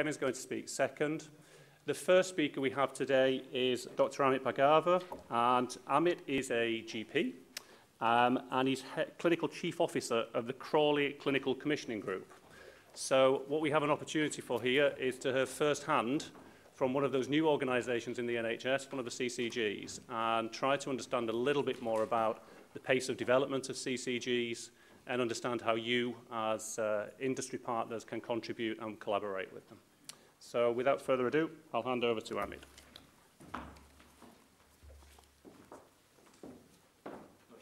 is going to speak second. The first speaker we have today is Dr. Amit Bhargava, and Amit is a GP, and he's Clinical Chief Officer of the Crawley Clinical Commissioning Group. So what we have an opportunity for here is to hear firsthand from one of those new organisations in the NHS, one of the CCGs, and try to understand a little bit more about the pace of development of CCGs and understand how you, as industry partners, can contribute and collaborate with them. So without further ado, I'll hand over to Amit. Not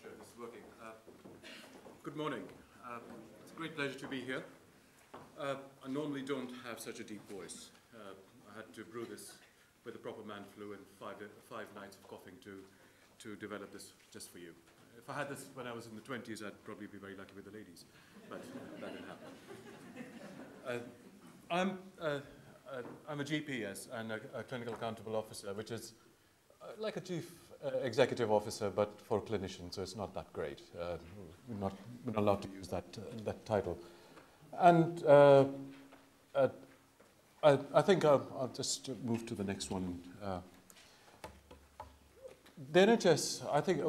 sure if this is working. Good morning. It's a great pleasure to be here. I normally don't have such a deep voice. I had to brew this with a proper man flu and five nights of coughing to develop this just for you. If I had this when I was in the 20s, I'd probably be very lucky with the ladies, but that didn't happen. I'm a GP, yes, and a clinical accountable officer, which is like a chief executive officer, but for clinicians, so it's not that great. We're not allowed to use that title. And I think I'll just move to the next one. The NHS, I think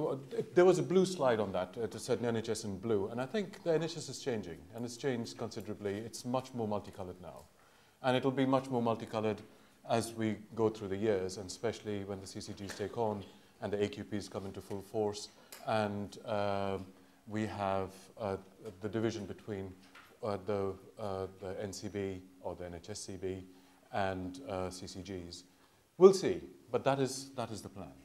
there was a blue slide on that. It said NHS in blue, and I think the NHS is changing, and it's changed considerably. It's much more multicolored now, and it'll be much more multicolored as we go through the years, and especially when the CCGs take on and the AQPs come into full force, and we have the division between the NCB or the NHSCB and CCGs. We'll see, but that is the plan.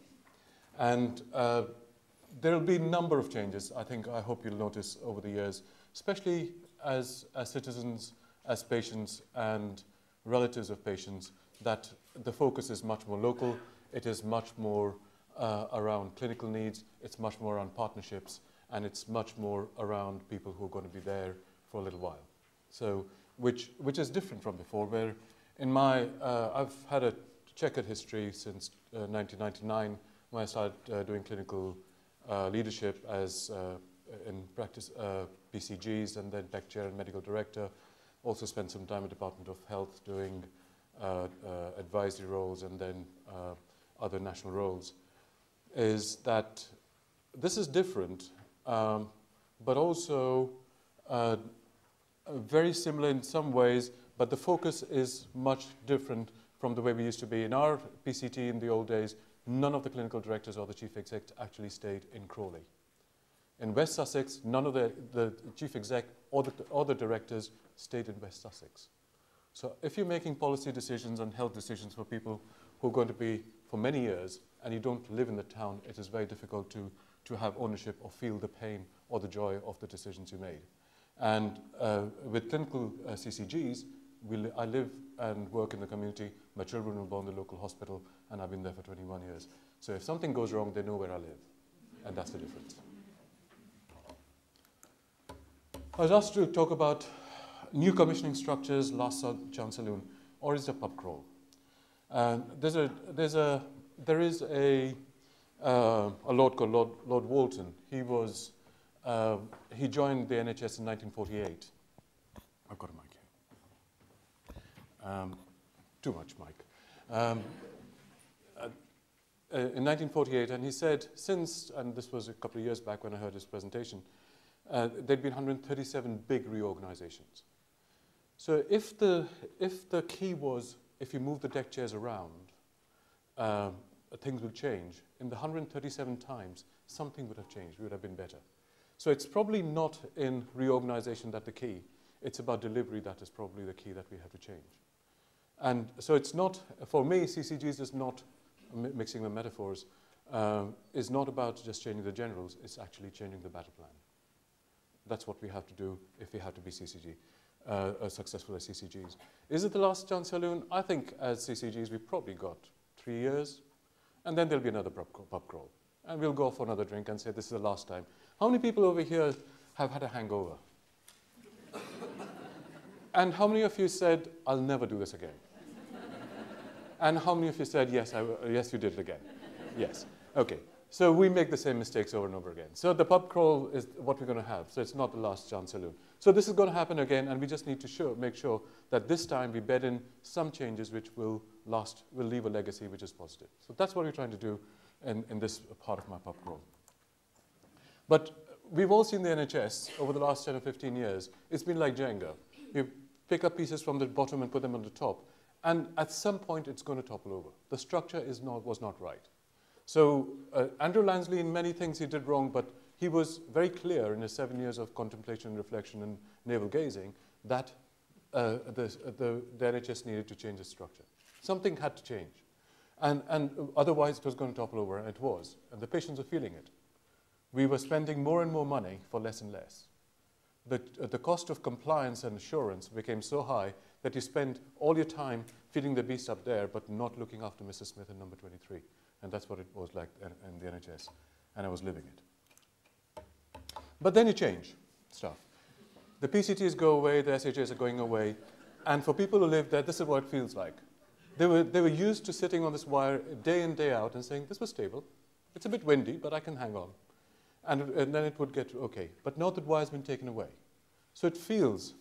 And there will be a number of changes, I hope you'll notice over the years, especially as citizens, as patients and relatives of patients, that the focus is much more local, it is much more around clinical needs, it's much more around partnerships, and it's much more around people who are going to be there for a little while. So, which is different from before, where in my, I've had a checkered history since 1999, when I started doing clinical leadership as in practice PCGs, and then tech chair and medical director. Also spent some time at Department of Health doing advisory roles and then other national roles. Is that this is different, but also very similar in some ways, but the focus is much different from the way we used to be. In our PCT in the old days, none of the clinical directors or the chief exec actually stayed in Crawley. In West Sussex, none of the chief exec or the directors stayed in West Sussex. So if you're making policy decisions and health decisions for people who are going to be for many years and you don't live in the town, it is very difficult to have ownership or feel the pain or the joy of the decisions you made. And with clinical CCGs, I live and work in the community. My children were born in the local hospital, and I've been there for 21 years. So if something goes wrong, they know where I live, and that's the difference. I was asked to talk about new commissioning structures, last chance saloon, or is it a pub crawl? There is a lord called Lord Walton. He joined the NHS in 1948. I've got a mic here. Too much mic. In 1948, and he said since, and this was a couple of years back when I heard his presentation, there'd been 137 big reorganizations. So if the key was, if you move the deck chairs around, things would change. In the 137 times, something would have changed. We would have been better. So it's probably not in reorganization that the key. It's about delivery that is probably the key that we have to change. And so it's not, for me, CCGs is not, mixing the metaphors, is not about just changing the generals, it's actually changing the battle plan. That's what we have to do if we have to be CCG, successful as CCGs. Is it the last chance saloon? I think as CCGs we've probably got 3 years, and then there'll be another pub crawl. And we'll go for another drink and say this is the last time. How many people over here have had a hangover? And how many of you said, I'll never do this again? And how many of you said, yes, yes, you did it again? Yes. Okay. So we make the same mistakes over and over again. So the pub crawl is what we're going to have. So it's not the last chance saloon. So this is going to happen again, and we just need to make sure that this time we bed in some changes which will leave a legacy which is positive. So that's what we're trying to do in this part of my pub crawl. But we've all seen the NHS over the last 10 or 15 years. It's been like Jenga. You pick up pieces from the bottom and put them on the top, and at some point it's going to topple over. The structure was not right. So Andrew Lansley, in many things he did wrong, but he was very clear in his 7 years of contemplation, reflection, and navel gazing that the NHS needed to change its structure. Something had to change. And otherwise it was going to topple over, and it was. And the patients were feeling it. We were spending more and more money for less and less. The cost of compliance and assurance became so high that you spend all your time feeding the beast up there, but not looking after Mrs. Smith in number 23. And that's what it was like in the NHS. And I was living it. But then you change stuff. The PCTs go away, the SHAs are going away. And for people who live there, this is what it feels like. They were used to sitting on this wire day in, day out and saying, this was stable. It's a bit windy, but I can hang on. And then it would get okay. But now that wire's been taken away. So it feels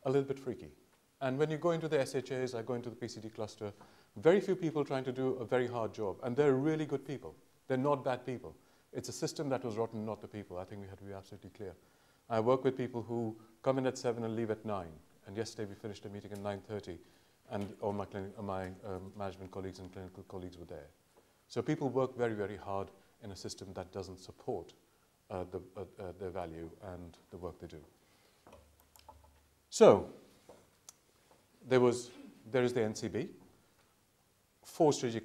a little bit freaky. And when you go into the SHAs, I go into the PCT cluster, very few people trying to do a very hard job. And they're really good people. They're not bad people. It's a system that was rotten, not the people. I think we had to be absolutely clear. I work with people who come in at 7 and leave at 9. And yesterday we finished a meeting at 9:30. And all my management colleagues and clinical colleagues were there. So people work very, very hard in a system that doesn't support their value and the work they do. So there is the NCB, 4 strategic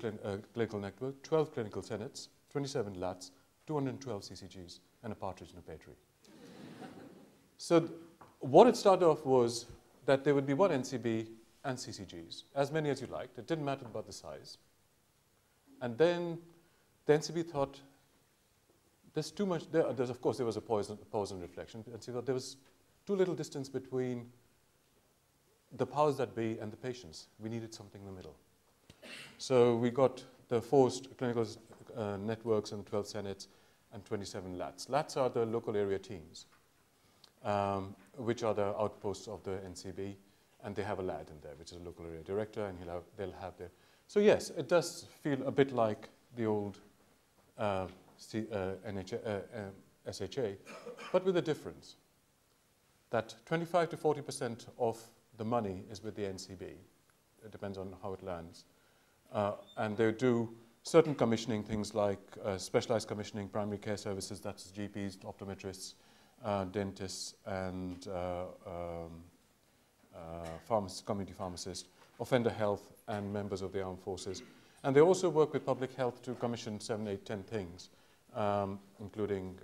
clinical network, 12 clinical senates, 27 LATs, 212 CCGs, and a partridge in a pear tree. So what it started off was that there would be one NCB and CCGs, as many as you liked. It didn't matter about the size. And then the NCB thought, there's too much, of course there was a pause and reflection, and so there was too little distance between the powers that be and the patients. We needed something in the middle. So we got the 4 clinical networks and 12 senates and 27 LATs. LATs are the local area teams, which are the outposts of the NCB, and they have a LAD in there, which is a local area director, and they'll have their... So yes, it does feel a bit like the old SHA, but with a difference. That 25 to 40% of the money is with the NCB. It depends on how it lands. And they do certain commissioning, things like specialized commissioning, primary care services, that's GPs, optometrists, dentists, and community pharmacists, offender health, and members of the armed forces. And they also work with public health to commission 7, 8, 10 things, including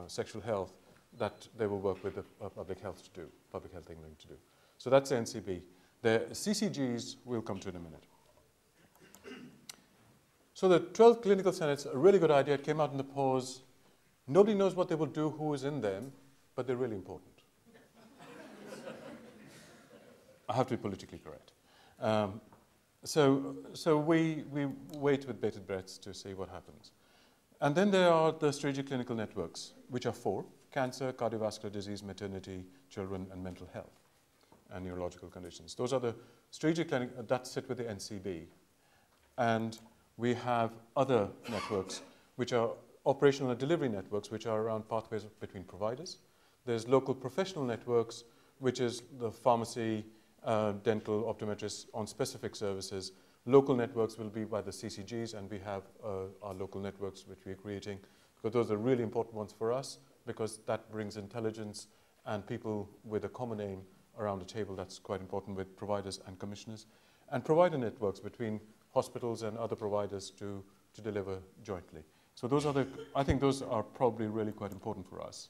sexual health, that they will work with the Public Health England to do. So that's the NCB. The CCGs we'll come to in a minute. So the 12 clinical senates, a really good idea. It came out in the pause. Nobody knows what they will do, who is in them, but they're really important. I have to be politically correct. So we wait with bated breath to see what happens. And then there are the strategic clinical networks, which are 4: cancer, cardiovascular disease, maternity, children, and mental health, and neurological conditions. Those are the strategic clinic that sit with the NCB. And we have other networks, which are operational and delivery networks, which are around pathways between providers. There's local professional networks, which is the pharmacy, dental, optometrists on specific services. Local networks will be by the CCGs, and we have our local networks which we're creating, because those are really important ones for us, because that brings intelligence and people with a common aim around the table. That's quite important with providers and commissioners. And provider networks between hospitals and other providers to deliver jointly. So those are I think those are probably really quite important for us.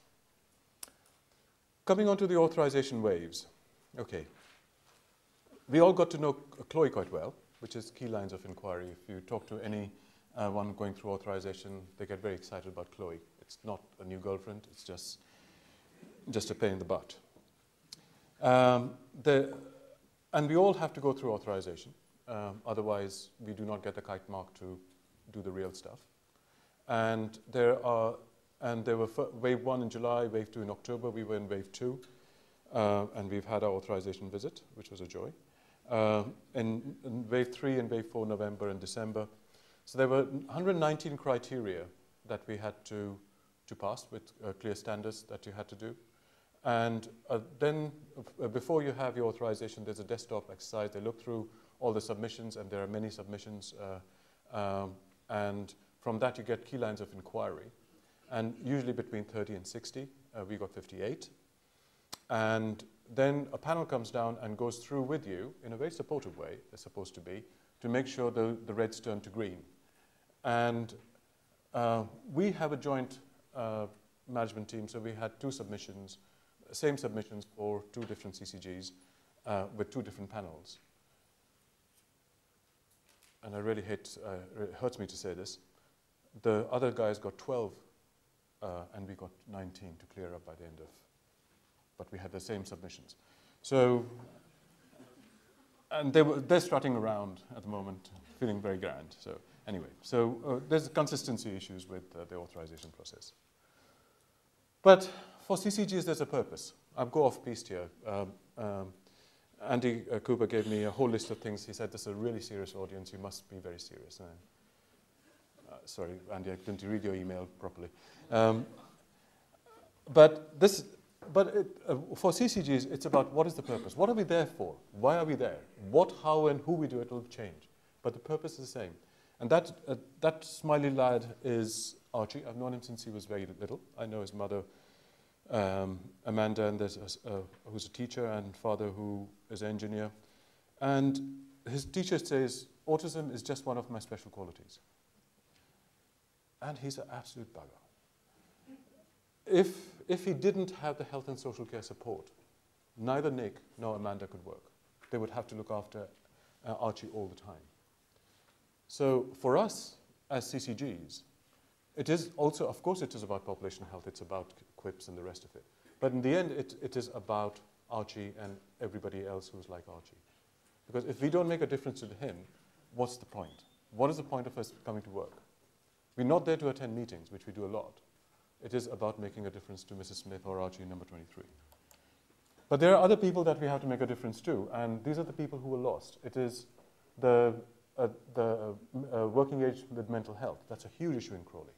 Coming on to the authorization waves. Okay. We all got to know Chloe quite well, which is key lines of inquiry. If you talk to anyone going through authorization, they get very excited about Chloe. It's not a new girlfriend, it's just a pain in the butt. And we all have to go through authorization. Otherwise, we do not get the kite mark to do the real stuff. And there were wave 1 in July, wave 2 in October. We were in wave 2, and we've had our authorization visit, which was a joy. In wave 3 and wave 4, November and December. So there were 119 criteria that we had to pass with clear standards that you had to do. And then before you have your authorization, there's a desktop exercise. They look through all the submissions, and there are many submissions. And from that, you get key lines of inquiry. And usually between 30 and 60, we got 58. And then a panel comes down and goes through with you in a very supportive way, it's supposed to be, to make sure the reds turn to green. And we have a joint management team, so we had 2 submissions, same submissions for 2 different CCGs with 2 different panels. And I really hate, it hurts me to say this, the other guys got 12 and we got 19 to clear up by the end of, but we had the same submissions. So, and they're strutting around at the moment, feeling very grand. So anyway, so there's consistency issues with the authorization process. But for CCGs, there's a purpose. I'll go off piste here. Andy Cooper gave me a whole list of things. He said, this is a really serious audience. You must be very serious. Sorry, Andy, I didn't read your email properly. But for CCGs, it's about what is the purpose? What are we there for? Why are we there? What, how, and who we do it will change. But the purpose is the same. And that smiley lad is Archie. I've known him since he was very little. I know his mother, Amanda, and who's a teacher, and father who is an engineer. And his teacher says, autism is just one of my special qualities. And he's an absolute bugger. If he didn't have the health and social care support, neither Nick nor Amanda could work. They would have to look after Archie all the time. So for us as CCGs, it is also, of course, it is about population health. It's about QIPs and the rest of it. But in the end, it is about Archie and everybody else who's like Archie. Because if we don't make a difference to him, what's the point? What is the point of us coming to work? We're not there to attend meetings, which we do a lot. It is about making a difference to Mrs. Smith or Archie number 23. But there are other people that we have to make a difference to, and these are the people who were lost. It is the working age with mental health. That's a huge issue in Crawley.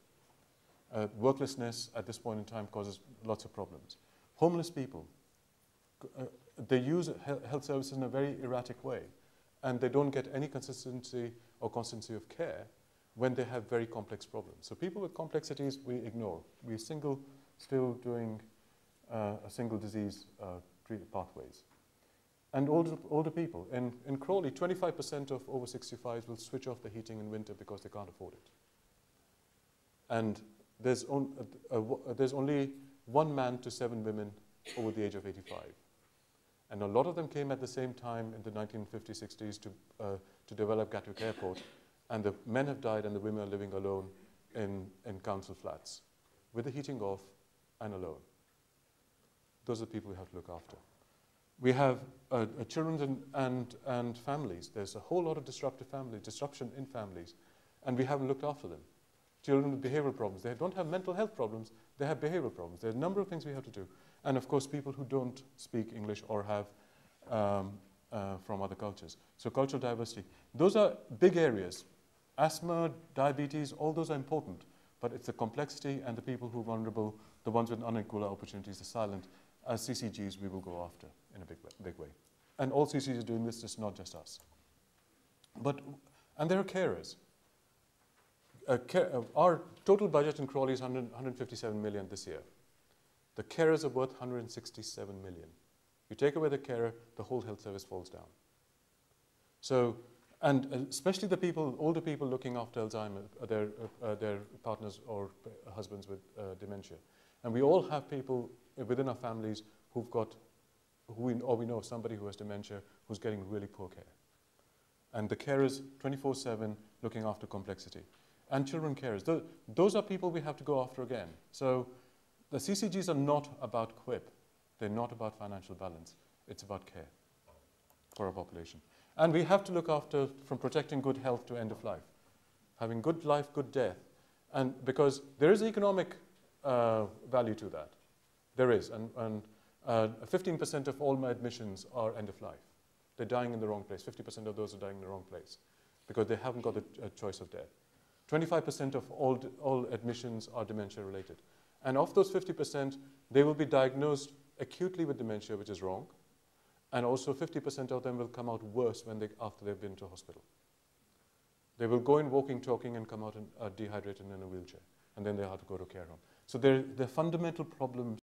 Worklessness at this point in time causes lots of problems. Homeless people, they use health services in a very erratic way, and they don't get any consistency or constancy of care when they have very complex problems. So people with complexities, we ignore. We're still doing a single disease treatment pathways. And older people. In Crawley, 25% of over 65s will switch off the heating in winter because they can't afford it. And there's only 1 man to 7 women over the age of 85. And a lot of them came at the same time in the 1950s, 60s to develop Gatwick Airport. And the men have died and the women are living alone in council flats with the heating off and alone. Those are the people we have to look after. We have children and families. There's a whole lot of disruption in families, and we haven't looked after them. Children with behavioral problems. They don't have mental health problems, they have behavioral problems. There are a number of things we have to do. And of course, people who don't speak English or have from other cultures. So cultural diversity. Those are big areas. Asthma, diabetes, all those are important. But it's the complexity and the people who are vulnerable, the ones with unequal opportunities, the silent. As CCGs, we will go after in a big way. And all CCGs are doing this, it's not just us. And there are carers. Our total budget in Crawley is 157 million this year. The carers are worth 167 million. You take away the carer, the whole health service falls down. So, and especially the people, older people looking after Alzheimer's, their partners or husbands with dementia. And we all have people within our families who've got, we know somebody who has dementia who's getting really poor care. And the carers 24/7 looking after complexity. And children carers. Those are people we have to go after again. So the CCGs are not about QIP. They're not about financial balance. It's about care for our population. And we have to look after from protecting good health to end of life. having good life, good death. And because there is economic value to that. There is. And 15% of all my admissions are end of life. They're dying in the wrong place. 50% of those are dying in the wrong place because they haven't got a choice of death. 25% of all admissions are dementia related. And of those 50%, they will be diagnosed acutely with dementia, which is wrong. And also 50% of them will come out worse after they've been to hospital. They will go in walking, talking, and come out dehydrated and in a wheelchair. And then they have to go to care home. So the fundamental problems